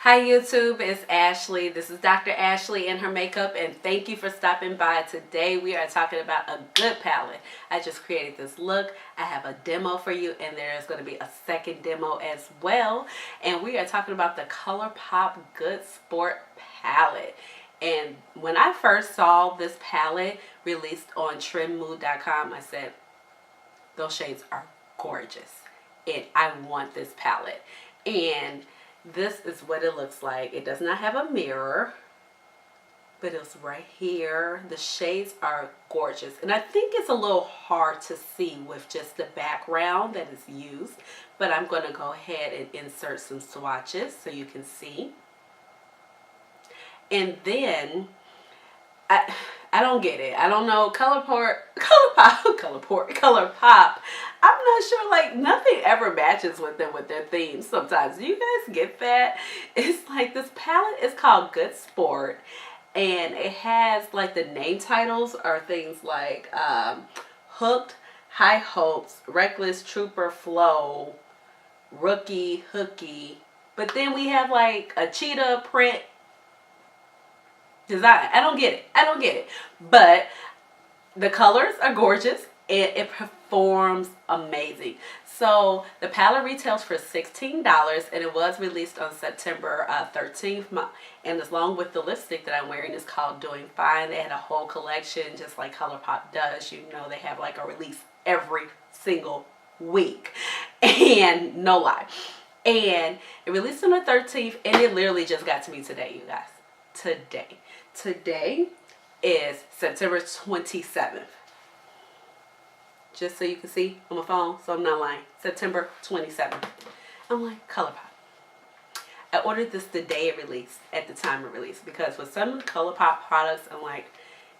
Hi YouTube, it's Ashley. This is Dr. Ashley and her makeup, and thank you for stopping by. Today we are talking about a good palette. I just created this look. I have a demo for you, and there's going to be a second demo as well. And we are talking about the ColourPop Good Sport palette. And when I first saw this palette released on trendmood.com, I said, those shades are gorgeous and I want this palette. And this is what it looks like. It does not have a mirror, but it's right here. The shades are gorgeous, and I think it's a little hard to see with just the background that is used, but I'm going to go ahead and insert some swatches so you can see. And then I don't get it. I don't know. ColourPop. I'm not sure. Like, nothing ever matches with them with their themes. Sometimes, do you guys get that? It's like this palette is called Good Sport, and it has like the name titles are things like Hooked, High Hopes, Reckless, Trooper, Flow, Rookie, Hooky. But then we have like a cheetah print design. I don't get it. But the colors are gorgeous and it performs amazing. So the palette retails for $16 and it was released on September 13th. And along with the lipstick that I'm wearing is called Doing Fine. They had a whole collection just like ColourPop does. You know, they have like a release every single week. And no lie. And it released on the 13th and it literally just got to me today, you guys. Today is September 27th. Just so you can see on my phone, so I'm not lying. September 27th. I'm like, ColourPop. I ordered this the day it released, at the time it released, because with some of the ColourPop products, I'm like,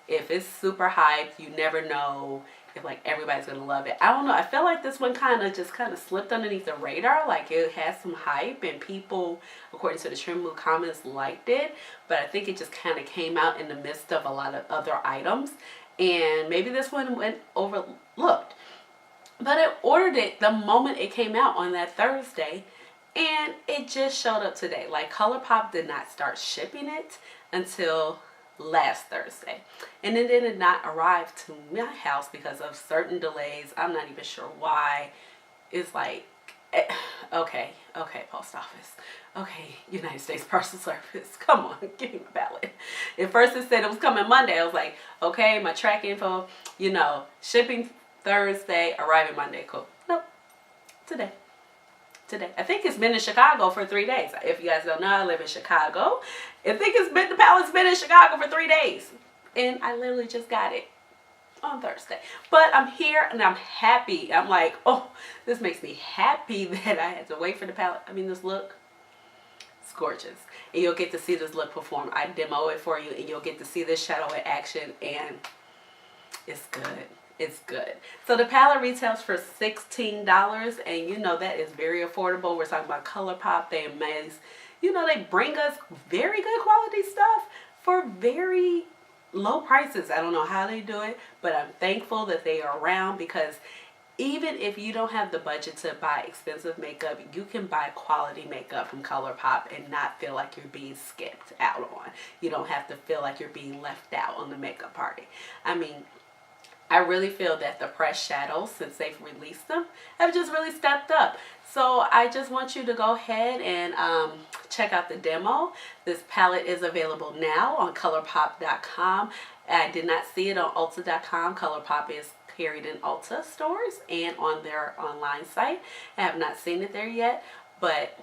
if it's super hyped, you never know if like everybody's gonna love it. I don't know. I feel like this one kind of slipped underneath the radar. Like it has some hype and people, according to the Trend Mood comments, liked it. But I think it just kind of came out in the midst of a lot of other items. And maybe this one went overlooked. But I ordered it the moment it came out on that Thursday. And it just showed up today. Like ColourPop did not start shipping it until last Thursday, and it did not arrive to my house because of certain delays. I'm not even sure why. It's like, okay, post office, okay, United States Parcel Service, come on, give me my palette. At first it said it was coming Monday. I was like, okay, my track info, you know, shipping Thursday, arriving Monday. Cool. Nope, today. I think it's been in Chicago for 3 days. If you guys don't know, I live in Chicago. The palette's been in Chicago for 3 days. And I literally just got it on Thursday. But I'm here and I'm happy. I'm like, oh, this makes me happy that I had to wait for the palette. I mean, this look, it's gorgeous. And you'll get to see this look perform. I demo it for you and you'll get to see this shadow in action. And it's good. It's good. So the palette retails for $16, and you know that is very affordable. We're talking about ColourPop. They amaze. You know, they bring us very good quality stuff for very low prices. I don't know how they do it, but I'm thankful that they are around, because even if you don't have the budget to buy expensive makeup, you can buy quality makeup from ColourPop and not feel like you're being skipped out on. You don't have to feel like you're being left out on the makeup party. I mean, I really feel that the pressed shadows, since they've released them, have just really stepped up. So I just want you to go ahead and check out the demo. This palette is available now on ColourPop.com. I did not see it on Ulta.com. ColourPop is carried in Ulta stores and on their online site. I have not seen it there yet, but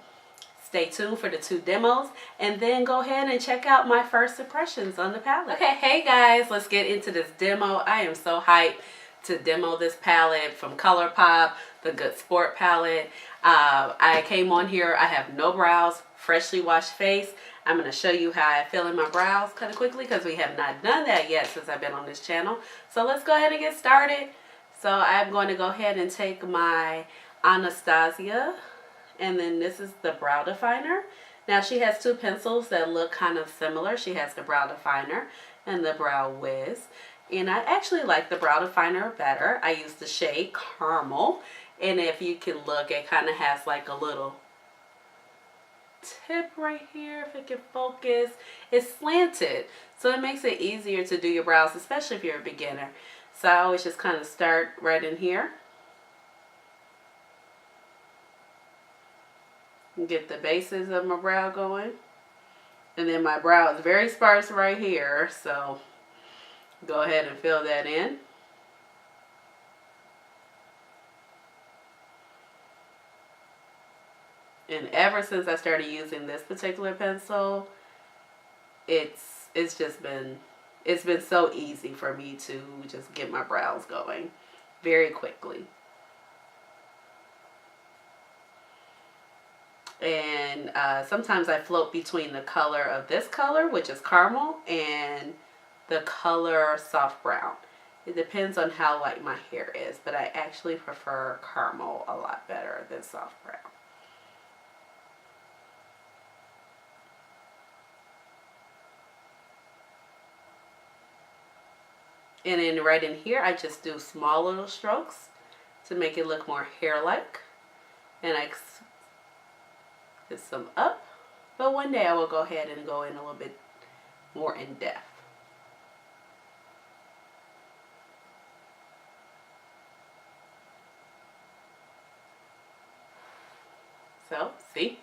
stay tuned for the 2 demos, and then go ahead and check out my first impressions on the palette. Okay, hey guys, let's get into this demo. I am so hyped to demo this palette from ColourPop, the Good Sport palette. I came on here, I have no brows, freshly washed face. I'm going to show you how I fill in my brows kind of quickly, because we have not done that yet since I've been on this channel. So let's go ahead and get started. So I'm going to go ahead and take my Anastasia, and then this is the brow definer. Now she has 2 pencils that look kind of similar. She has the brow definer and the brow wiz. And I actually like the brow definer better. I use the shade Caramel. And if you can look, it kind of has like a little tip right here, if it can focus. It's slanted, so it makes it easier to do your brows, especially if you're a beginner. So I always just kind of start right in here. Get the bases of my brow going. And then my brow is very sparse right here, so go ahead and fill that in. And ever since I started using this particular pencil, it's been so easy for me to just get my brows going very quickly. And sometimes I float between the color of this color, which is caramel, and the color soft brown. It depends on how light my hair is, but I actually prefer caramel a lot better than soft brown. And then right in here, I just do small little strokes to make it look more hair-like. And I get some up. But one day I will go ahead and go in a little bit more in depth. So, see?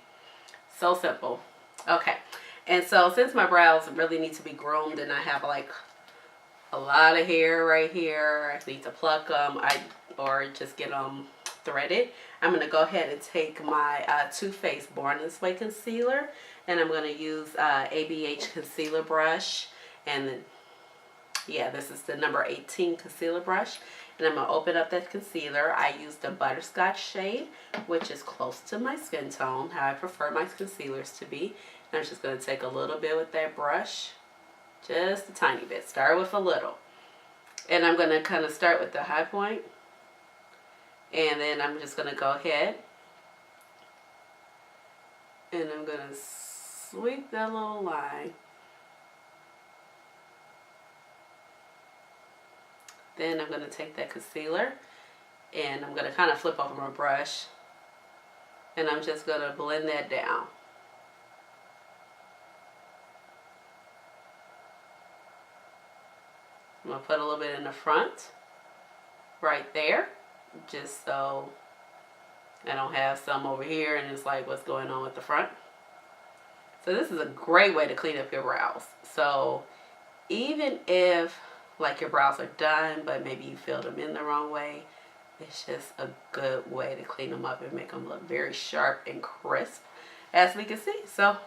So simple. Okay. And so since my brows really need to be groomed and I have like a lot of hair right here, I need to pluck them or just get them threaded. I'm going to go ahead and take my Too Faced Born This Way concealer, and I'm going to use ABH concealer brush, and then, yeah, this is the number 18 concealer brush, and I'm going to open up that concealer. I used the Butterscotch shade, which is close to my skin tone, how I prefer my concealers to be. And I'm just going to take a little bit with that brush, just a tiny bit. Start with a little. And I'm going to kind of start with the high point. And then I'm just going to go ahead and I'm going to sweep that little line. Then I'm going to take that concealer and I'm going to kind of flip over my brush and I'm just going to blend that down. I'm going to put a little bit in the front right there, just so I don't have some over here and it's like, what's going on with the front? So this is a great way to clean up your brows. So even if like your brows are done but maybe you filled them in the wrong way, it's just a good way to clean them up and make them look very sharp and crisp, as we can see. So,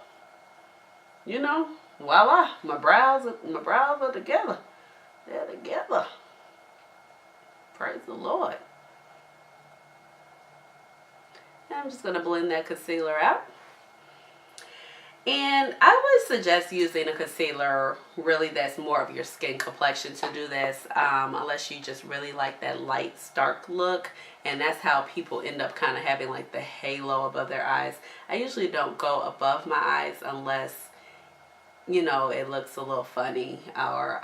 you know, voila, my brows are together. They're together. Praise the Lord. And I'm just going to blend that concealer out. And I would suggest using a concealer really that's more of your skin complexion to do this, unless you just really like that light stark look. And that's how people end up kind of having like the halo above their eyes. I usually don't go above my eyes unless, you know, it looks a little funny or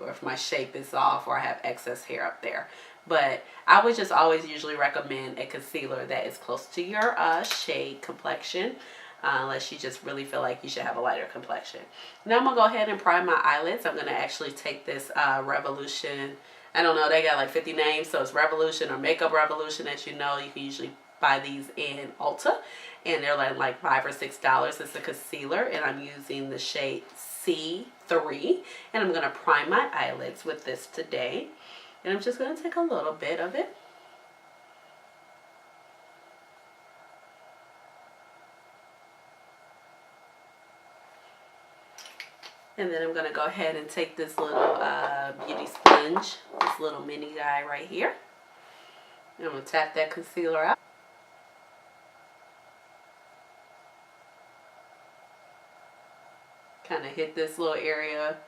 if my shape is off or I have excess hair up there. But I would just always usually recommend a concealer that is close to your shade complexion. Unless you just really feel like you should have a lighter complexion. Now I'm going to go ahead and prime my eyelids. I'm going to actually take this Revolution. I don't know, they got like 50 names. So it's Revolution or Makeup Revolution. As you know, you can usually buy these in Ulta. And they're like $5 or $6. It's a concealer. And I'm using the shade C3. And I'm going to prime my eyelids with this today. And I'm just going to take a little bit of it. And then I'm going to go ahead and take this little beauty sponge, this little mini guy right here. And I'm going to tap that concealer out. Kind of hit this little area.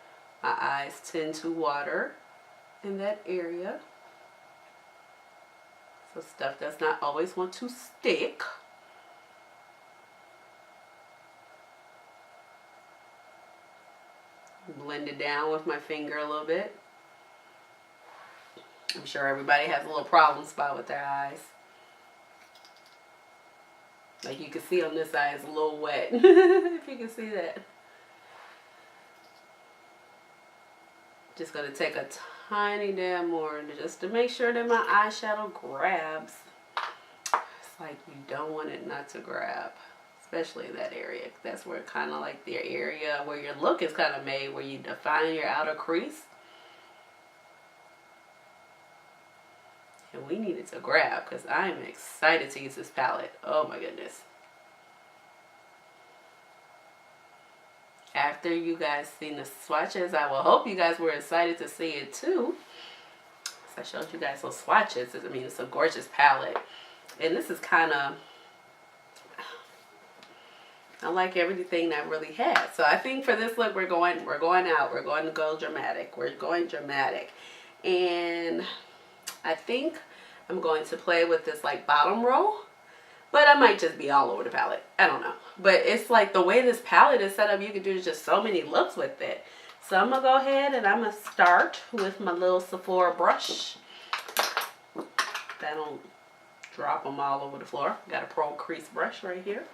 My eyes tend to water in that area. So stuff does not always want to stick. Blend it down with my finger a little bit. I'm sure everybody has a little problem spot with their eyes. Like you can see on this side, it's a little wet. If you can see that. Just going to take a tiny dab more just to make sure that my eyeshadow grabs. It's like you don't want it not to grab. Especially in that area. That's where kind of like the area where your look is kind of made, where you define your outer crease. And we need it to grab because I am excited to use this palette. Oh my goodness. After you guys seen the swatches, I will hope you guys were excited to see it too. So I showed you guys those swatches. I mean, it's a gorgeous palette. And this is kind of, I like everything that really has. So I think for this look, we're going out. We're going to go dramatic. We're going dramatic. And I think I'm going to play with this like bottom row. But I might just be all over the palette. I don't know. But it's like the way this palette is set up, you can do just so many looks with it. So I'm going to go ahead and I'm going to start with my little Sephora brush. That don't drop them all over the floor. Got a Pro Crease brush right here.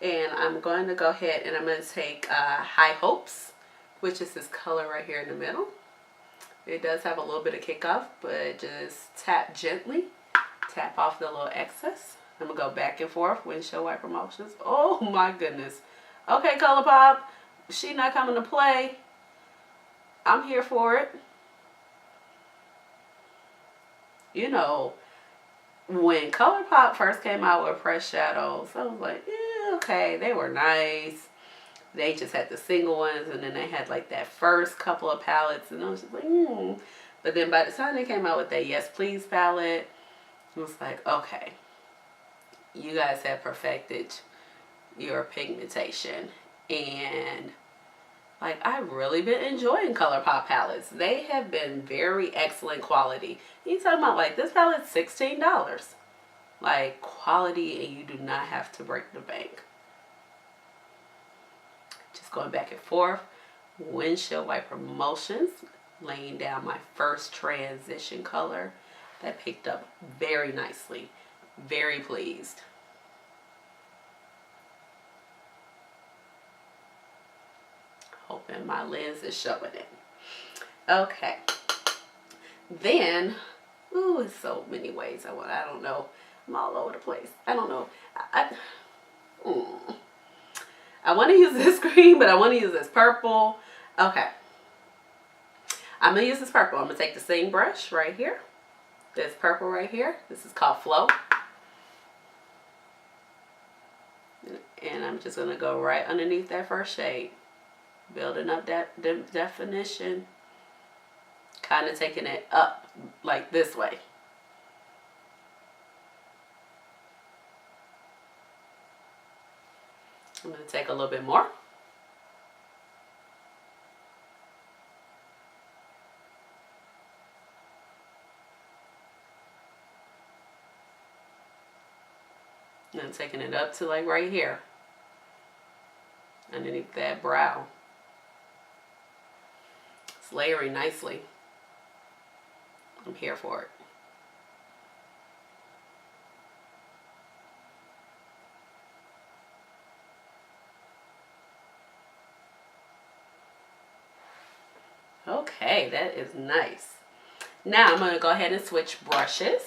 And I'm going to go ahead and I'm going to take High Hopes, which is this color right here in the middle. It does have a little bit of kickoff, but just tap gently. Tap off the little excess. I'm going to go back and forth, windshield wiper motions. Oh my goodness. Okay, ColourPop, she not coming to play. I'm here for it. You know, when ColourPop first came out with pressed shadows, I was like, yeah, okay, they were nice. They just had the single ones, and then they had like that first couple of palettes, and I was just like, But then by the time they came out with that Yes Please palette, it was like, okay, you guys have perfected your pigmentation. And like, I've really been enjoying ColourPop palettes. They have been very excellent quality. You talking about like this palette's $16. Like quality, and you do not have to break the bank. Just going back and forth. Windshield wiper motions. Laying down my first transition color. That picked up very nicely. Very pleased. Hoping my lens is showing it. Okay. Then, ooh, it's so many ways I don't know. I'm all over the place. I don't know. I want to use this green, but I want to use this purple. Okay. I'm going to use this purple. I'm going to take the same brush right here. This purple right here. This is called Flow. And I'm just going to go right underneath that first shade. Building up that definition. Kind of taking it up like this way. I'm going to take a little bit more. And I'm taking it up to like right here. Underneath that brow. It's layering nicely. I'm here for it. Okay, that is nice. Now I'm going to go ahead and switch brushes.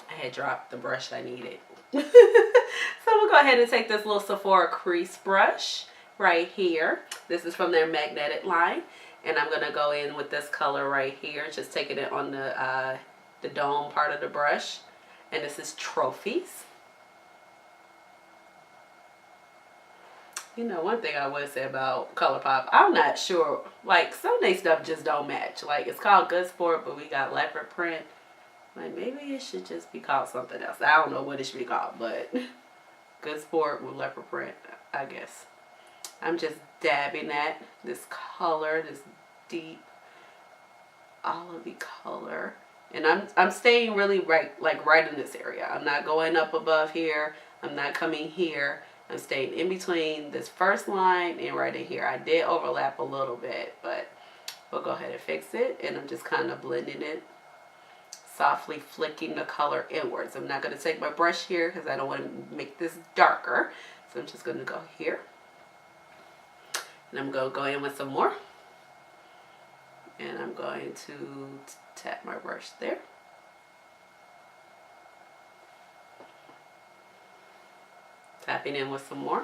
I had dropped the brush I needed. So I'm going to go ahead and take this little Sephora crease brush right here. This is from their magnetic line. And I'm going to go in with this color right here. Just taking it on the dome part of the brush. And this is Trophies. You know, one thing I would say about ColourPop, I'm not sure. Like, some of their stuff just don't match. Like, it's called Good Sport, but we got leopard print. Like, maybe it should just be called something else. I don't know what it should be called, but Good Sport with leopard print, I guess. I'm just dabbing at this color, this deep olivey color. And I'm staying really right in this area. I'm not going up above here. I'm not coming here. I'm staying in between this first line and right in here. I did overlap a little bit, but we'll go ahead and fix it. And I'm just kind of blending it softly flicking the color inwards. I'm not going to take my brush here because I don't want to make this darker. So I'm just going to go here. And I'm going to go in with some more. And I'm going to tap my brush there. Tapping in with some more.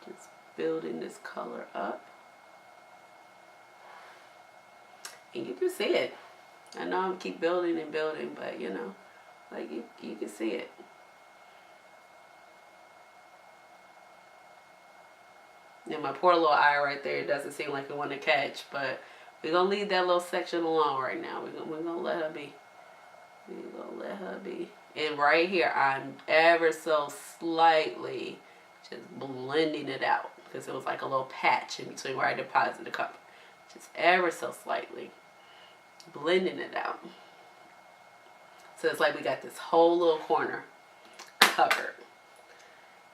Just building this color up. And you can see it. I know I'm keep building and building, but you know, like you can see it. And my poor little eye right there doesn't seem like it want to catch, but we're going to leave that little section alone right now. We're gonna let her be. We're going to let her be. And right here, I'm ever so slightly just blending it out. Because it was like a little patch in between where I deposited the color. Just ever so slightly blending it out. So it's like we got this whole little corner covered.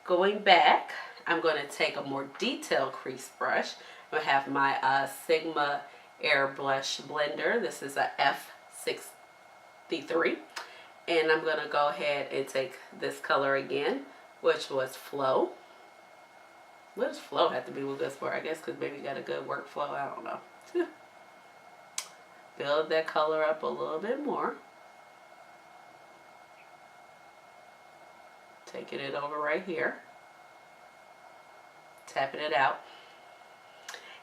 Going back, I'm going to take a more detailed crease brush. I have my Sigma Airbrush blender. This is a F63. And I'm going to go ahead and take this color again, which was Flow. What does Flow have to be with this for? I guess because maybe you got a good workflow. I don't know. Build that color up a little bit more. Taking it over right here. Tapping it out.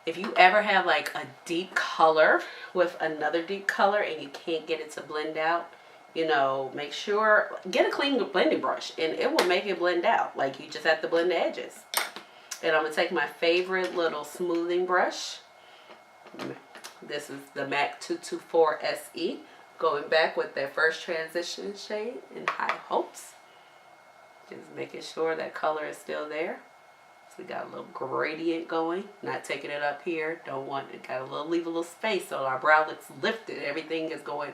If you ever have like a deep color with another deep color and you can't get it to blend out, you know, make sure, get a clean blending brush and it will make it blend out. Like you just have to blend the edges. And I'm going to take my favorite little smoothing brush. This is the MAC 224 SE. Going back with that first transition shade in High Hopes. Just making sure that color is still there. So we got a little gradient going. Not taking it up here. Don't want it. Got a little, leave a little space so our brow looks lifted. Everything is going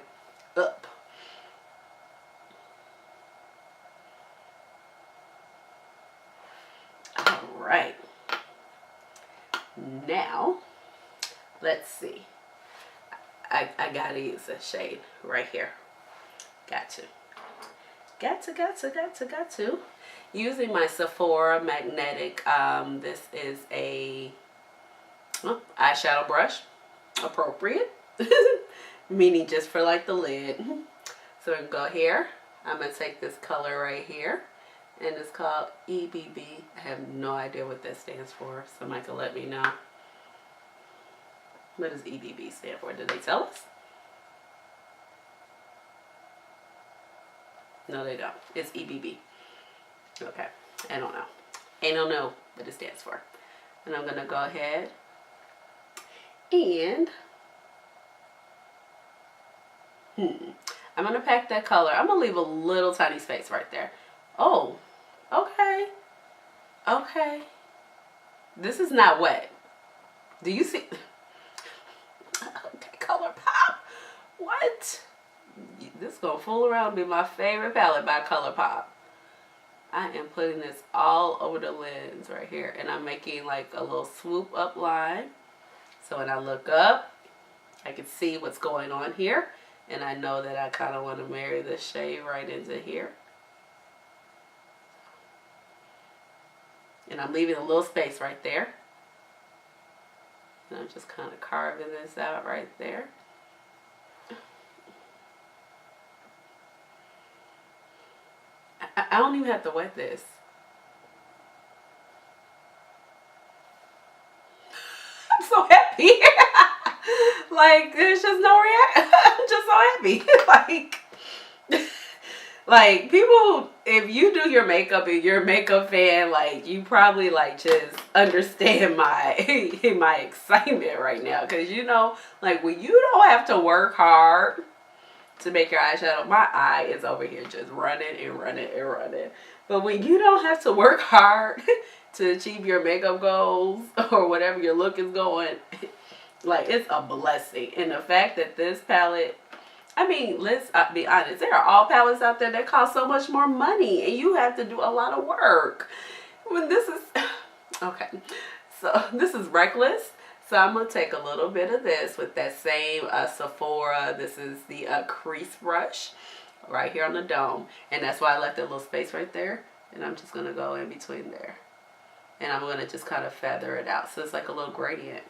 up. Right. Now, let's see. I gotta use a shade right here. Got to. Using my Sephora Magnetic. This is a eyeshadow brush. Appropriate. Meaning just for like the lid. So we're gonna go here. I'm gonna take this color right here. And it's called EBB. I have no idea what that stands for. Somebody can let me know. What does EBB stand for? Did they tell us? No, they don't. It's EBB. Okay. I don't know. I don't know what it stands for. And I'm going to go ahead and I'm going to pack that color. I'm going to leave a little tiny space right there. Oh. Okay. Okay. This is not wet. Do you see? Okay, Color Pop. What? This is going to fool around and be my favorite palette by Color Pop. I am putting this all over the lens right here. And I'm making like a little swoop up line. So when I look up, I can see what's going on here. And I know that I kind of want to marry this shade right into here. And I'm leaving a little space right there. And I'm just kind of carving this out right there. I don't even have to wet this. I'm so happy. Like, there's just no reaction. I'm just so happy. Like people, if you do your makeup and you're a makeup fan, like you probably like just understand my my excitement right now. Because you know, like when you don't have to work hard to make your eyeshadow, my eye is over here just running and running and running. But when you don't have to work hard to achieve your makeup goals or whatever your look is going, like it's a blessing. And the fact that this palette, I mean, let's be honest. There are all palettes out there that cost so much more money, and you have to do a lot of work. When this is okay, so this is Reckless. So I'm going to take a little bit of this with that same Sephora. This is the crease brush right here on the dome. And that's why I left that little space right there. And I'm just going to go in between there. And I'm going to just kind of feather it out. So it's like a little gradient.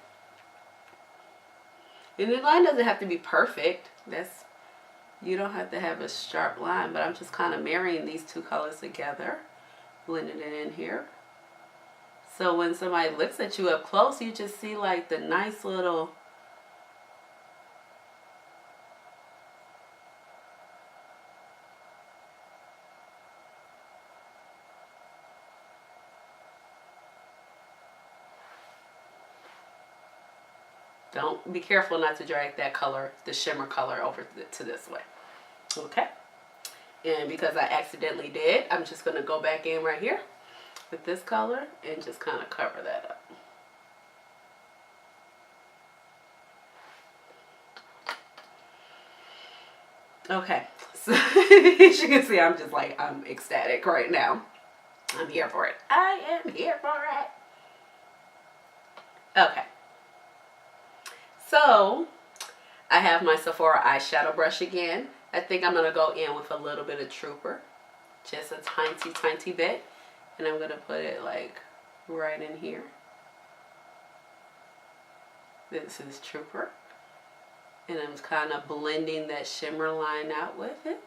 And the line doesn't have to be perfect. You don't have to have a sharp line. But I'm just kind of marrying these two colors together. Blending it in here. So when somebody looks at you up close, you just see like the nice little don't be careful not to drag that color, the shimmer color, over to this way. Okay. And because I accidentally did, I'm just going to go back in right here with this color and just kind of cover that up. Okay, so as you can see, I'm just like, I'm ecstatic right now. I'm here for it. I am here for it. Okay. So, I have my Sephora eyeshadow brush again. I think I'm going to go in with a little bit of Trooper. Just a tiny, tiny bit. And I'm going to put it like right in here. This is Trooper. And I'm kind of blending that shimmer line out with it.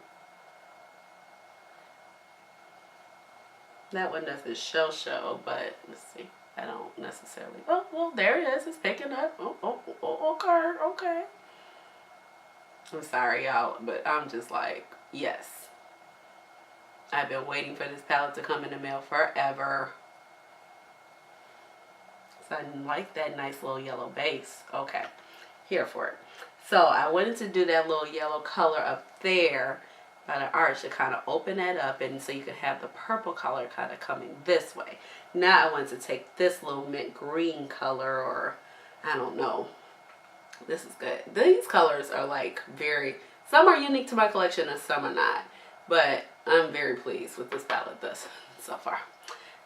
That one doesn't show, but let's see. I don't necessarily. Oh, well, there it is. It's picking up. Okay. I'm sorry, y'all, but I'm just like, yes. I've been waiting for this palette to come in the mail forever. So I like that nice little yellow base. Okay, here for it. So I wanted to do that little yellow color up there by the arch to kind of open that up, and so you can have the purple color kind of coming this way. Now I wanted to take this little mint green color, or I don't know. This is good. These colors are like some are unique to my collection and some are not. But I'm very pleased with this palette so far.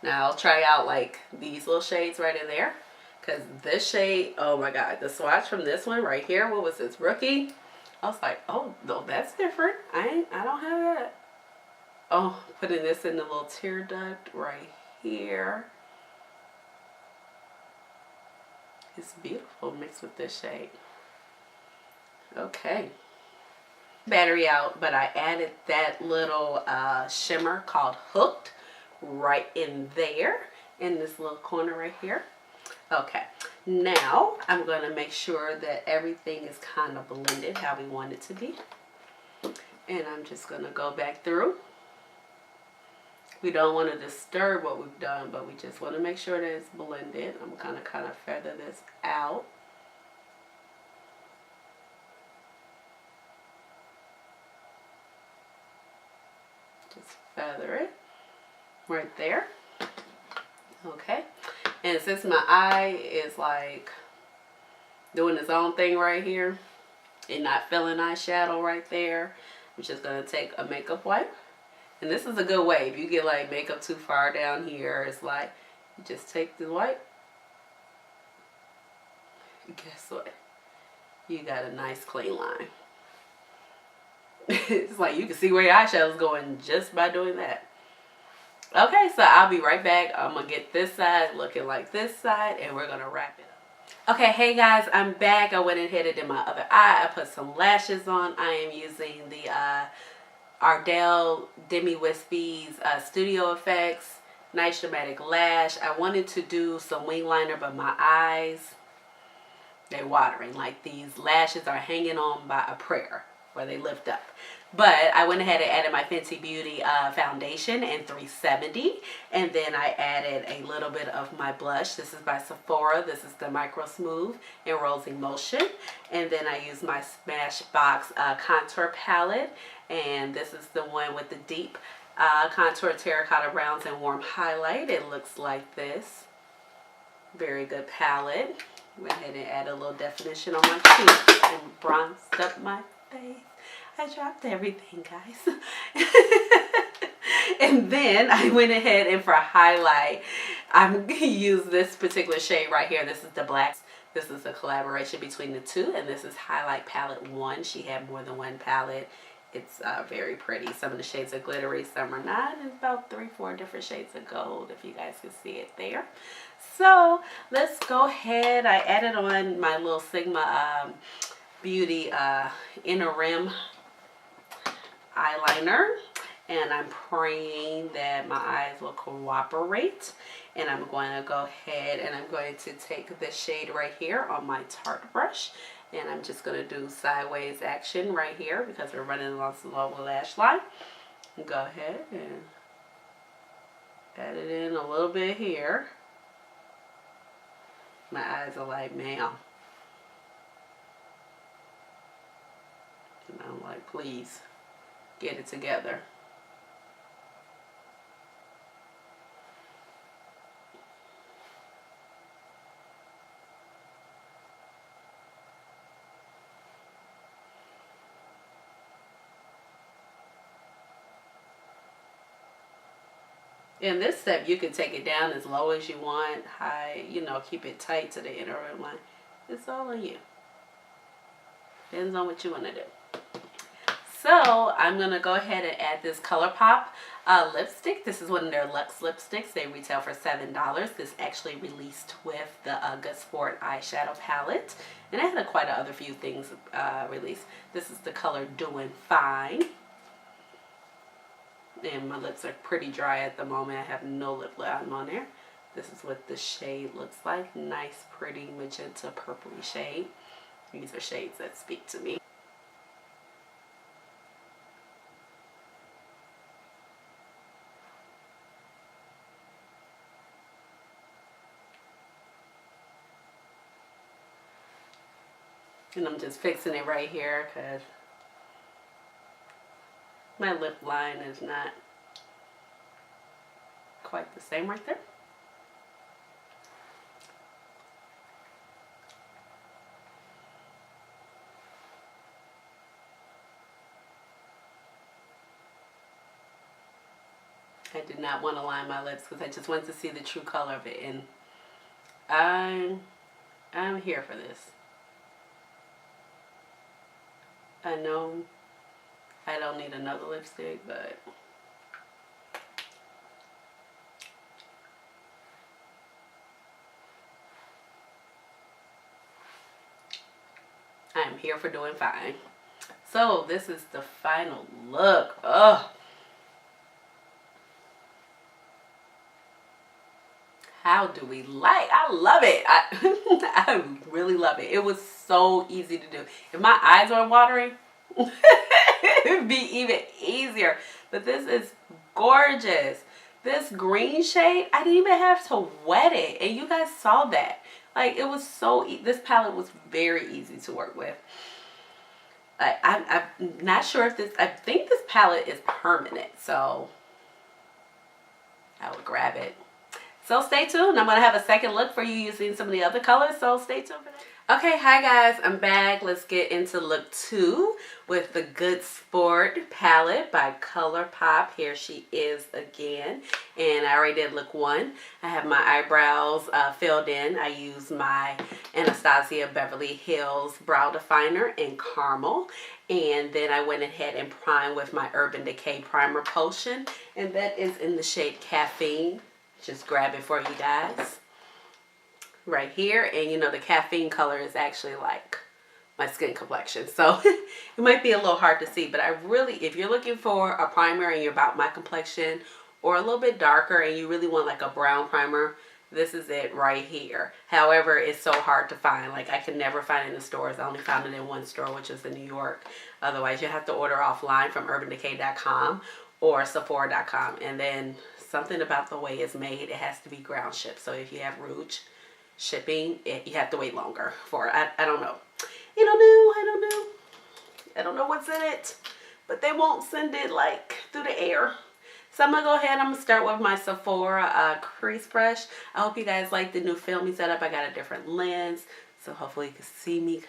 Now I'll try out like these little shades right in there. Because this shade, oh my god, the swatch from this one right here, what was this, Rookie? I was like, oh, no, that's different. I don't have that. Oh, putting this in the little tear duct right here. It's beautiful mixed with this shade. Okay. Battery out, but I added that little shimmer called Hooked right in there, in this little corner right here. Okay, now I'm going to make sure that everything is kind of blended how we want it to be. And I'm just going to go back through. We don't want to disturb what we've done, but we just want to make sure that it's blended. I'm going to kind of feather this out. Just feather it right there. Okay. And since my eye is like doing its own thing right here and not feeling eyeshadow right there, I'm just going to take a makeup wipe. And this is a good way. If you get like makeup too far down here, it's like you just take the wipe. Guess what? You got a nice clean line. It's like you can see where your eyeshadow's going just by doing that. Okay, so I'll be right back. I'm going to get this side looking like this side, and we're going to wrap it up. Okay, hey guys, I'm back. I went ahead and did my other eye. I put some lashes on. I am using the Ardell Demi Wispies Studio Effects Nice Dramatic Lash. I wanted to do some wing liner, but my eyes, they're watering. Like these lashes are hanging on by a prayer where they lift up. But I went ahead and added my Fenty Beauty foundation in 370. And then I added a little bit of my blush. This is by Sephora. This is the Micro Smooth in Rosy Motion. And then I use my Smashbox contour palette. And this is the one with the deep contour terracotta browns and warm highlight. It looks like this. Very good palette. Went ahead and added a little definition on my cheeks and bronzed up my face. I dropped everything, guys. And then I went ahead and for highlight, I'm going to use this particular shade right here. This is the black. This is a collaboration between the two, and this is Highlight Palette 1. She had more than one palette. It's very pretty. Some of the shades are glittery, some are not. It's about 3-4 different shades of gold, if you guys can see it there. So let's go ahead. I added on my little Sigma Beauty Inner Rim eyeliner, and I'm praying that my eyes will cooperate. And I'm going to go ahead and I'm going to take this shade right here on my Tarte brush, and I'm just going to do sideways action right here because we're running along the lash line. Go ahead and add it in a little bit here. My eyes are like, ma'am. And I'm like, please get it together. In this step, you can take it down as low as you want, high, you know, keep it tight to the inner rim line. It's all on you. Depends on what you want to do. So I'm going to go ahead and add this ColourPop lipstick. This is one of their Luxe lipsticks. They retail for $7. This actually released with the Good Sport eyeshadow palette. And I had quite a other few things released. This is the color Doing Fine. And my lips are pretty dry at the moment. I have no lip balm on there. This is what the shade looks like. Nice, pretty magenta purpley shade. These are shades that speak to me. And I'm just fixing it right here because my lip line is not quite the same right there. I did not want to line my lips because I just wanted to see the true color of it, and I'm here for this. I know I don't need another lipstick, but I am here for doing fine. So this is the final look. Ugh. How do we like? I love it. I really love it. It was so easy to do. If my eyes were watering, it would be even easier. But this is gorgeous. This green shade, I didn't even have to wet it. And you guys saw that. Like, it was so, this palette was very easy to work with. I'm not sure if this, I think this palette is permanent. So, I would grab it. So stay tuned. I'm going to have a second look for you using some of the other colors. So stay tuned for that. Okay, hi guys. I'm back. Let's get into look 2 with the Good Sport palette by ColourPop. Here she is again. And I already did look 1. I have my eyebrows filled in. I use my Anastasia Beverly Hills Brow Definer in Caramel. And then I went ahead and primed with my Urban Decay Primer Potion. And that is in the shade Caffeine. Just grab it for you guys right here. And you know, the caffeine color is actually like my skin complexion, so it might be a little hard to see, but I really, if you're looking for a primer and you're about my complexion or a little bit darker and you really want like a brown primer, this is it right here. However, it's so hard to find. Like, I can never find it in the stores. I only found it in one store, which is in New York. Otherwise, you have to order offline from urbandecay.com or Sephora.com. And then something about the way it's made, it has to be ground shipped. So if you have Rouge shipping, you have to wait longer for it. I don't know. I don't know what's in it, but they won't send it like through the air. So I'm gonna go ahead. I'm gonna start with my Sephora crease brush. I hope you guys like the new filming setup. I got a different lens, so hopefully you can see me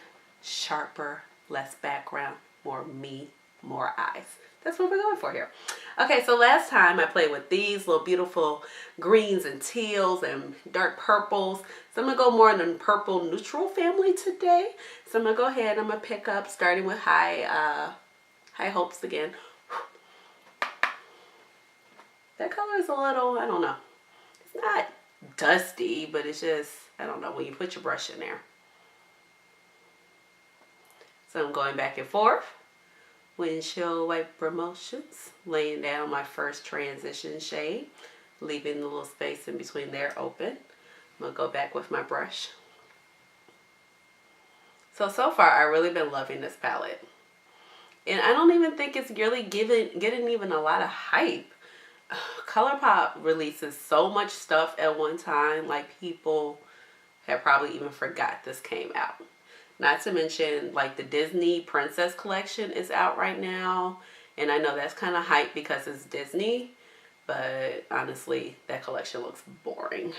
sharper, less background, more me, more eyes. That's what we're going for here. Okay, so last time I played with these little beautiful greens and teals and dark purples. So I'm going to go more in the purple neutral family today. So I'm going to go ahead and I'm going to pick up starting with High Hopes again. That color is a little, I don't know. It's not dusty, but it's just, I don't know, when you put your brush in there. So I'm going back and forth. Windshield wiper motions, laying down my first transition shade, leaving the little space in between there open. I'm going to go back with my brush. So far, I've really been loving this palette. And I don't even think it's really getting even a lot of hype. ColourPop releases so much stuff at one time, like people have probably even forgot this came out. Not to mention, like, the Disney Princess collection is out right now. And I know that's kind of hype because it's Disney. But honestly, that collection looks boring.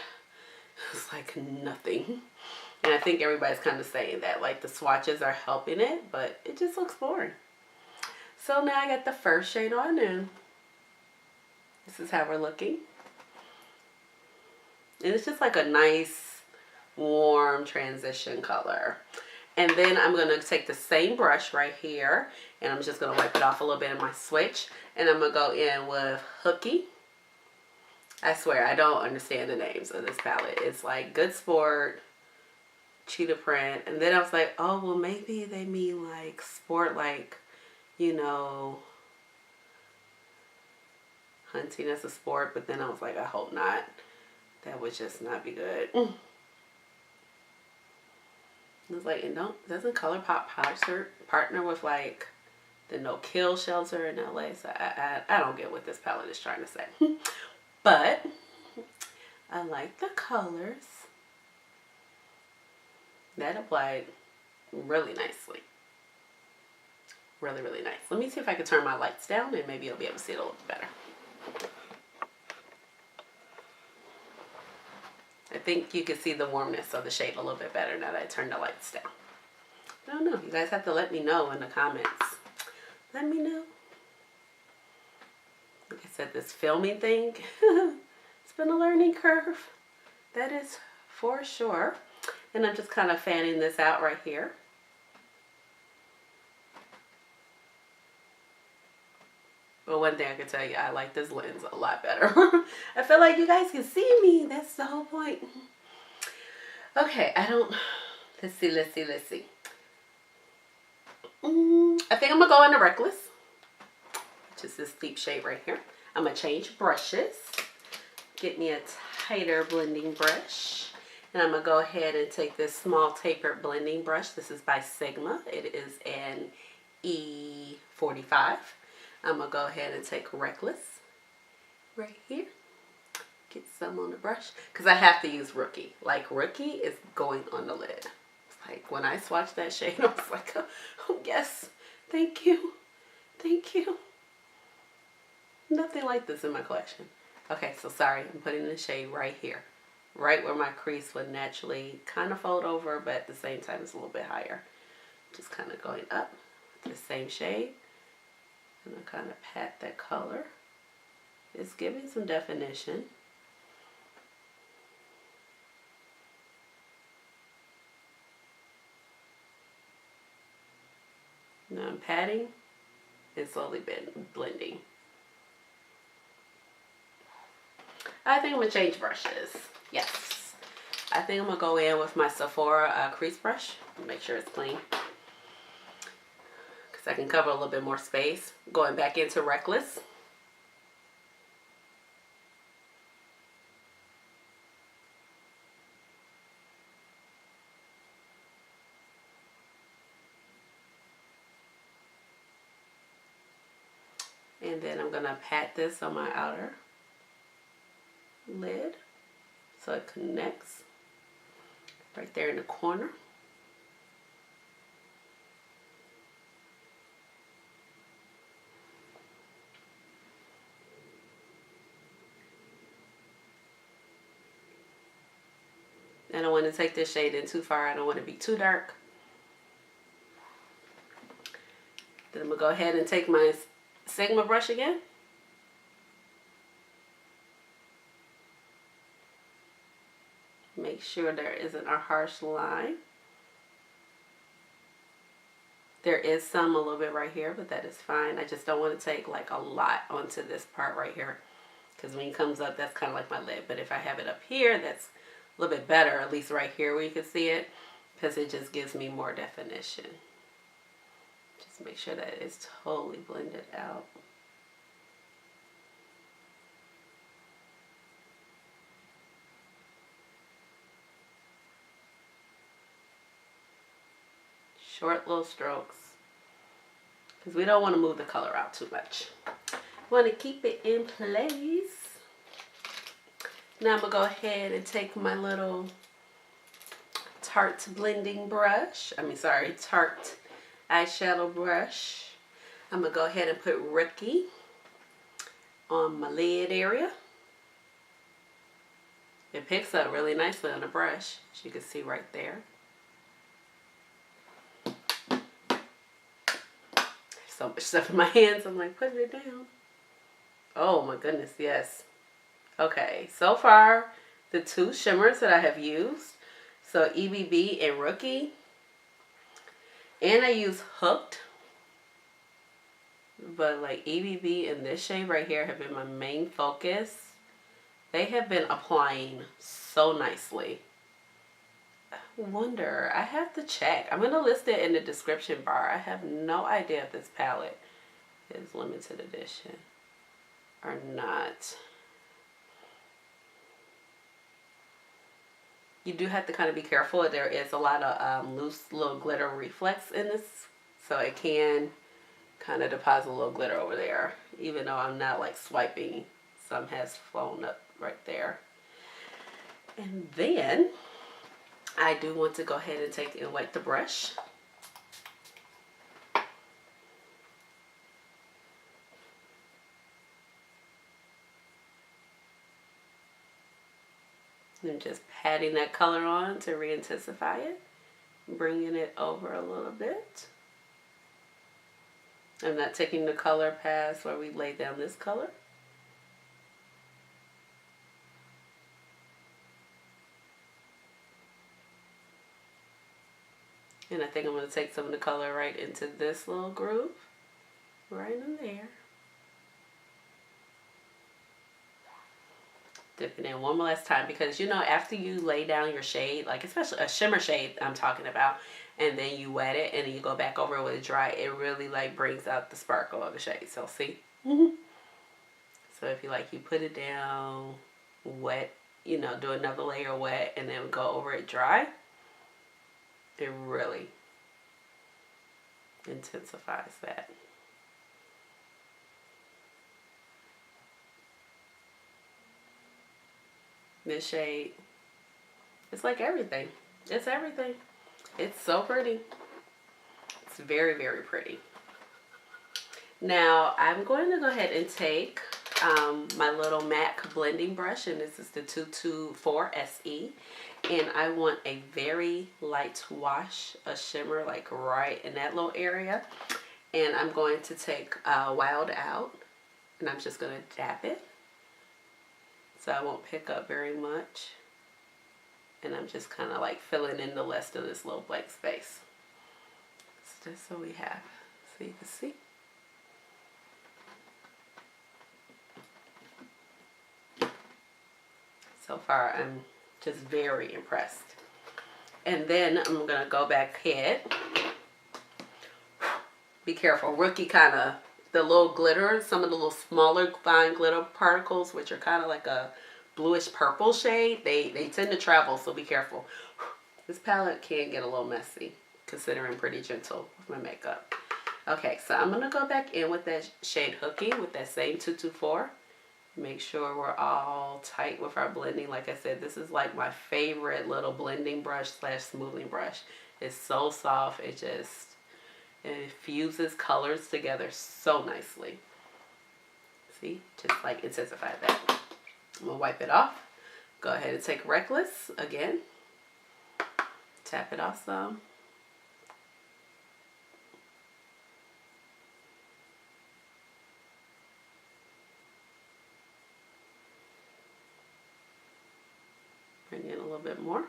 It's like nothing. And I think everybody's kind of saying that. Like, the swatches are helping it, but it just looks boring. So now I got the first shade on, and this is how we're looking. And it's just like a nice, warm transition color. And then I'm going to take the same brush right here, and I'm just going to wipe it off a little bit in my switch. And I'm going to go in with Hooky. I swear, I don't understand the names of this palette. It's like Good Sport, Cheetah Print. And then I was like, oh, well, maybe they mean like sport, like, you know, hunting as a sport. But then I was like, I hope not. That would just not be good. I was like, and doesn't ColourPop partner with like the No Kill shelter in LA? So I don't get what this palette is trying to say. But I like the colors. That applied really nicely. Really, really nice. Let me see if I can turn my lights down and maybe you'll be able to see it a little bit better. I think you can see the warmness of the shade a little bit better now that I turned the lights down. I don't know. You guys have to let me know in the comments. Let me know. Like I said, this filming thing, it's been a learning curve. That is for sure. And I'm just kind of fanning this out right here. But one thing I can tell you, I like this lens a lot better. I feel like you guys can see me. That's the whole point. Okay, let's see. I think I'm going to go into Reckless, which is this deep shade right here. I'm going to change brushes. Get me a tighter blending brush. And I'm going to go ahead and take this small tapered blending brush. This is by Sigma. It is an E45. I'm going to go ahead and take Reckless right here. Get some on the brush. Because I have to use Rookie. Like, Rookie is going on the lid. It's like, when I swatched that shade, I was like, oh yes. Thank you. Thank you. Nothing like this in my collection. Okay, so sorry. I'm putting the shade right here. Right where my crease would naturally kind of fold over, but at the same time, it's a little bit higher. Just kind of going up with the same shade. And I kind of pat that color. It's giving some definition. Now I'm patting and slowly blending. I think I'm going to change brushes. Yes. I think I'm going to go in with my Sephora crease brush. Make sure it's clean. I can cover a little bit more space. Going back into Reckless. And then I'm going to pat this on my outer lid so it connects right there in the corner. I don't want to take this shade in too far. I don't want to be too dark. Then I'm going to go ahead and take my Sigma brush again. Make sure there isn't a harsh line. There is some a little bit right here, but that is fine. I just don't want to take like a lot onto this part right here, because when it comes up, that's kind of like my lid. But if I have it up here, that's a little bit better, at least right here where you can see it, because it just gives me more definition. Just make sure that it's totally blended out. Short little strokes, because we don't want to move the color out too much. Want to keep it in place. Now I'm going to go ahead and take my little Tarte blending brush. Tarte eyeshadow brush. I'm going to go ahead and put Rookie on my lid area. It picks up really nicely on the brush, as you can see right there. So much stuff in my hands, I'm like, putting it down. Oh my goodness, yes. Okay, so far, the two shimmers that I have used, so EBB and Rookie, and I use Hooked, but like EBB and this shade right here have been my main focus. They have been applying so nicely. Wonder, I have to check. I'm going to list it in the description bar. I have no idea if this palette is limited edition or not. You do have to kind of be careful. There is a lot of loose little glitter reflex in this, so it can kind of deposit a little glitter over there, even though I'm not like swiping. Some has flown up right there. And then I do want to go ahead and take and wet the brush. And just patting that color on to re-intensify it. Bringing it over a little bit. I'm not taking the color past where we laid down this color. And I think I'm going to take some of the color right into this little groove. Right in there. Dip it in one more last time, because you know, after you lay down your shade, like especially a shimmer shade I'm talking about, and then you wet it and then you go back over it with it dry, it really like brings out the sparkle of the shade. So see? So if you like, you put it down wet, you know, do another layer wet and then go over it dry, it really intensifies that. This shade, it's like everything. It's everything. It's so pretty. It's very, very pretty. Now I'm going to go ahead and take my little MAC blending brush, and this is the 224 SE, and I want a very light wash, a shimmer like right in that little area, and I'm going to take Wild Out, and I'm just going to dab it so I won't pick up very much, and I'm just kind of like filling in the rest of this little blank space. So that's what we have, so you can see. So far, I'm just very impressed. And then I'm going to go back ahead. Be careful. Rookie kind of, the little glitter, some of the little smaller fine glitter particles, which are kind of like a bluish purple shade, they tend to travel, so be careful. This palette can get a little messy, considering pretty gentle with my makeup. Okay, so I'm going to go back in with that shade Hooky with that same 224. Make sure we're all tight with our blending. Like I said, this is like my favorite little blending brush slash smoothing brush. It's so soft. It fuses colors together so nicely. See? Just like intensify that. I'm going to wipe it off. Go ahead and take Reckless again. Tap it off some. little bit more.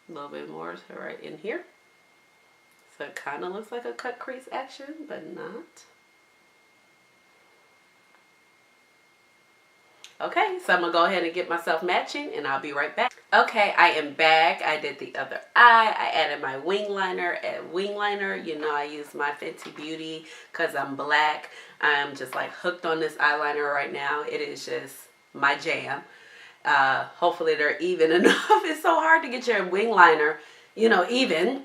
A little bit more right in here. So it kind of looks like a cut crease action, but not. Okay, so I'm going to go ahead and get myself matching, and I'll be right back. Okay, I am back. I did the other eye. I added my wing liner. At wing liner, you know I use my Fenty Beauty because I'm black. I'm just like hooked on this eyeliner right now. It is just my jam. Hopefully they're even enough. It's so hard to get your wing liner, you know, even.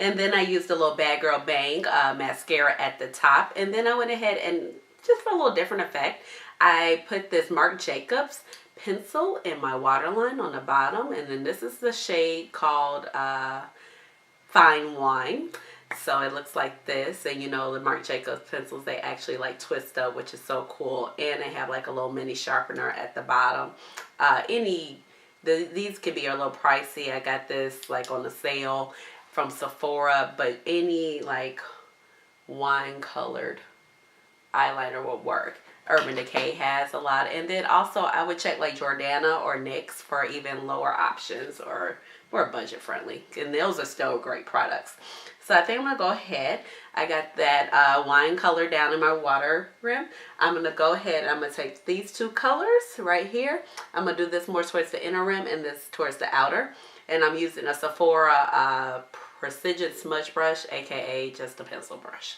And then I used a little Bad Girl Bang mascara at the top. And then I went ahead and, just for a little different effect, I put this Marc Jacobs pencil in my waterline on the bottom. And then this is the shade called Fine Wine. So it looks like this. And you know, the Marc Jacobs pencils, they actually like twist up, which is so cool. And they have like a little mini sharpener at the bottom. These could be a little pricey. I got this like on a sale from Sephora, but any like wine colored eyeliner will work. Urban Decay has a lot. And then also I would check like Jordana or NYX for even lower options or more budget friendly. And those are still great products. So I think I'm going to go ahead. I got that wine color down in my water rim. I'm going to go ahead and I'm going to take these two colors right here. I'm going to do this more towards the inner rim and this towards the outer. And I'm using a Sephora Precision Smudge Brush, aka just a pencil brush.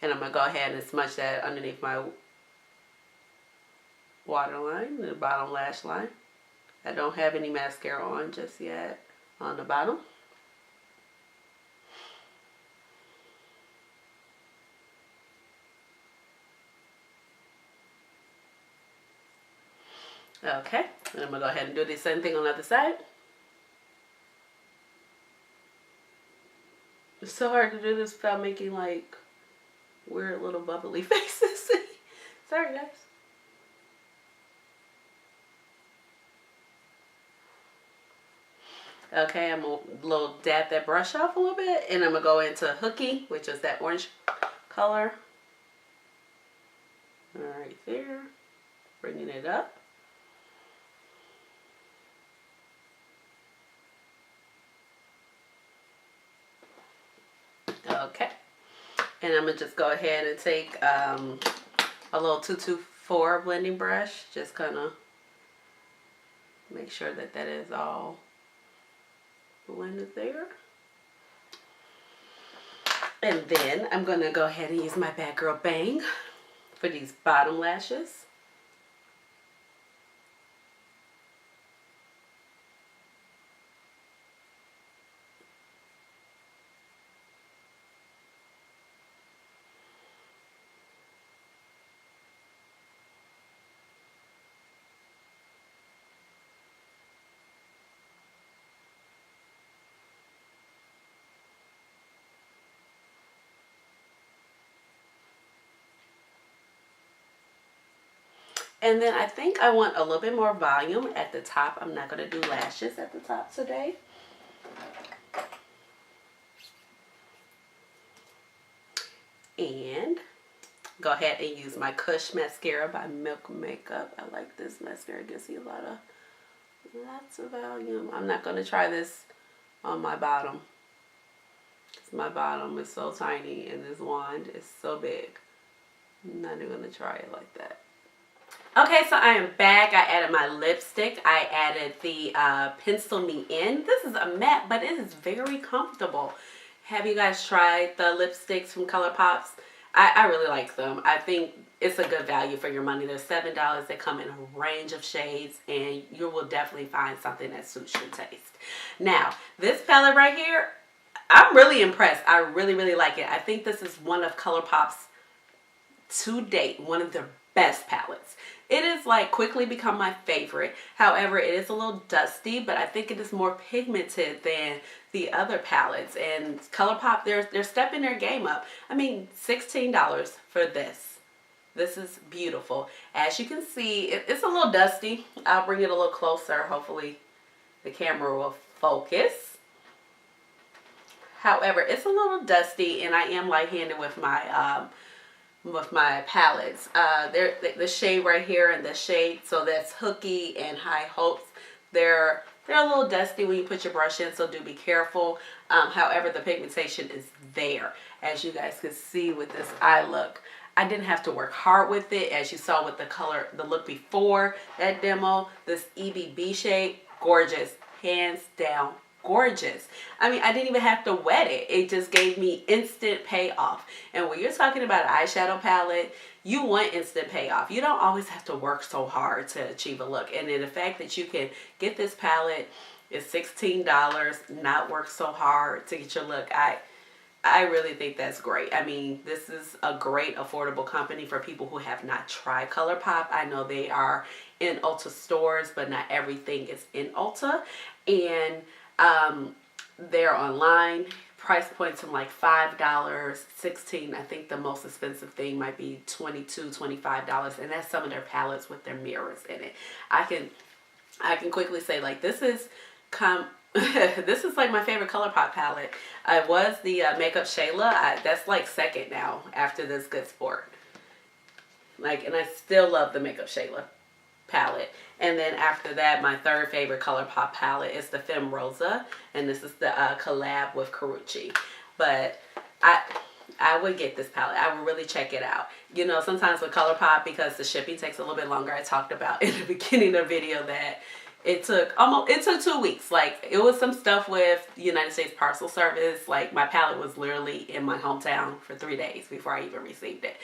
And I'm going to go ahead and smudge that underneath my waterline, the bottom lash line. I don't have any mascara on just yet on the bottom. Okay, and I'm going to go ahead and do the same thing on the other side. It's so hard to do this without making like weird little bubbly faces. Sorry guys. Okay, I'm going to dab that brush off a little bit, and I'm going to go into Hooky, which is that orange color. Right there. Bringing it up. Okay. And I'm going to just go ahead and take a little 224 blending brush. Just kind of make sure that that is all blended there. And then I'm going to go ahead and use my Bad Girl Bang for these bottom lashes. And then I think I want a little bit more volume at the top. I'm not going to do lashes at the top today. And go ahead and use my Kush mascara by Milk Makeup. I like this mascara. You can see lots of volume. I'm not going to try this on my bottom. My bottom is so tiny and this wand is so big. I'm not even going to try it like that. Okay, so I am back. I added my lipstick. I added the Pencil Me In. This is a matte, but it is very comfortable. Have you guys tried the lipsticks from ColourPop's? I really like them. I think it's a good value for your money. They're $7. They come in a range of shades, and you will definitely find something that suits your taste. Now, this palette right here, I'm really impressed. I really, really like it. I think this is one of ColourPop's, to date, one of their best palettes. It is like quickly become my favorite. However, it is a little dusty, but I think it is more pigmented than the other palettes. And ColourPop, they're stepping their game up. I mean, $16 for this. This is beautiful. As you can see, it's a little dusty. I'll bring it a little closer. Hopefully the camera will focus. However, it's a little dusty, and I am light-handed with my palettes. The shade right here and the shade, so that's Hooky and High Hopes. They're a little dusty when you put your brush in, so do be careful. However, the pigmentation is there, as you guys can see with this eye look. I didn't have to work hard with it, as you saw with the look before that demo. This EBB shade, gorgeous, hands down gorgeous. I mean, I didn't even have to wet it. It just gave me instant payoff. And when you're talking about an eyeshadow palette, you want instant payoff. You don't always have to work so hard to achieve a look. And then the fact that you can get this palette is $16, not work so hard to get your look. I really think that's great. I mean, this is a great affordable company for people who have not tried ColourPop. I know they are in Ulta stores, but not everything is in Ulta. And they're online. Price points from like $5, $16. I think the most expensive thing might be $22, $25, and that's some of their palettes with their mirrors in it. I can quickly say, like, this is this is like my favorite ColourPop palette. It was the Makeup Shayla. That's like second now after this Good Sport. Like, and I still love the Makeup Shayla palette. And then after that, my third favorite ColourPop palette is the Femme Rosa, and this is the collab with Carucci. But I would get this palette. I would really check it out. You know, sometimes with ColourPop, because the shipping takes a little bit longer, I talked about in the beginning of the video that it took 2 weeks. Like, it was some stuff with United States Parcel Service. Like, my palette was literally in my hometown for 3 days before I even received it.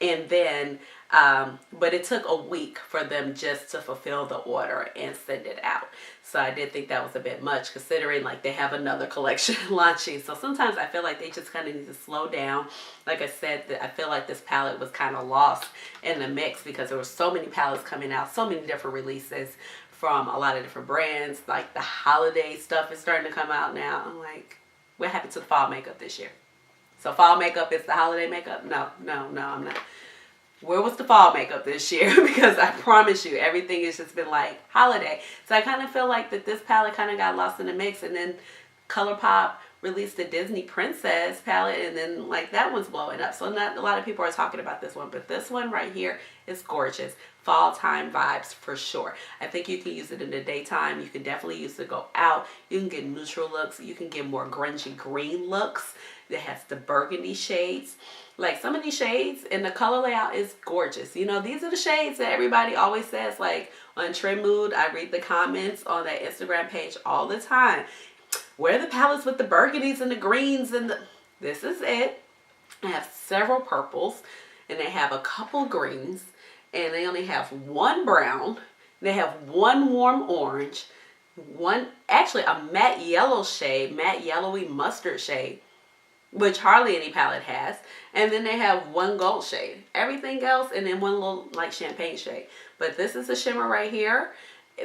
And then, but it took a week for them just to fulfill the order and send it out. So I did think that was a bit much, considering like they have another collection launching. So sometimes I feel like they just kind of need to slow down. Like I said, I feel like this palette was kind of lost in the mix because there were so many palettes coming out, so many different releases from a lot of different brands. Like the holiday stuff is starting to come out now. I'm like, what happened to the fall makeup this year? So fall makeup is the holiday makeup? No, I'm not. Where was the fall makeup this year? Because I promise you, everything has just been like holiday. So I kind of feel like that this palette kind of got lost in the mix. And then ColourPop released the Disney Princess palette, and then like that one's blowing up. So not a lot of people are talking about this one, but this one right here is gorgeous. Fall time vibes for sure. I think you can use it in the daytime. You can definitely use it to go out. You can get neutral looks. You can get more grungy green looks. It has the burgundy shades. Like some of these shades, and the color layout is gorgeous. You know, these are the shades that everybody always says, like on Trend Mood. I read the comments on that Instagram page all the time. Where are the palettes with the burgundies and the greens and the... This is it. I have several purples, and they have a couple greens, and they only have one brown. They have one warm orange, actually a matte yellow shade, matte yellowy mustard shade, which hardly any palette has. And then they have one gold shade. Everything else, and then one little like champagne shade. But this is a shimmer right here.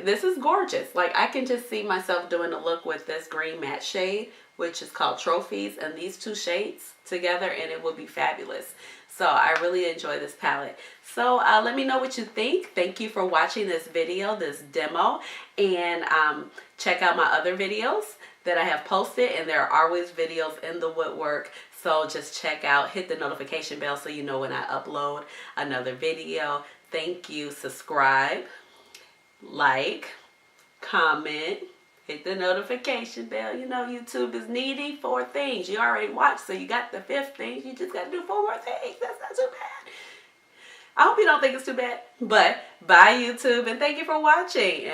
This is gorgeous. Like, I can just see myself doing a look with this green matte shade, which is called Trophies, and these two shades together, and it would be fabulous. So I really enjoy this palette. So let me know what you think. Thank you for watching this video, this demo, and check out my other videos that I have posted, and there are always videos in the woodwork. So just check out, hit the notification bell so you know when I upload another video. Thank you. Subscribe, like, comment, hit the notification bell. You know, YouTube is needy 4 things. You already watched, so you got the 5th thing. You just got to do 4 more things. That's not too bad. I hope you don't think it's too bad. But bye, YouTube, and thank you for watching.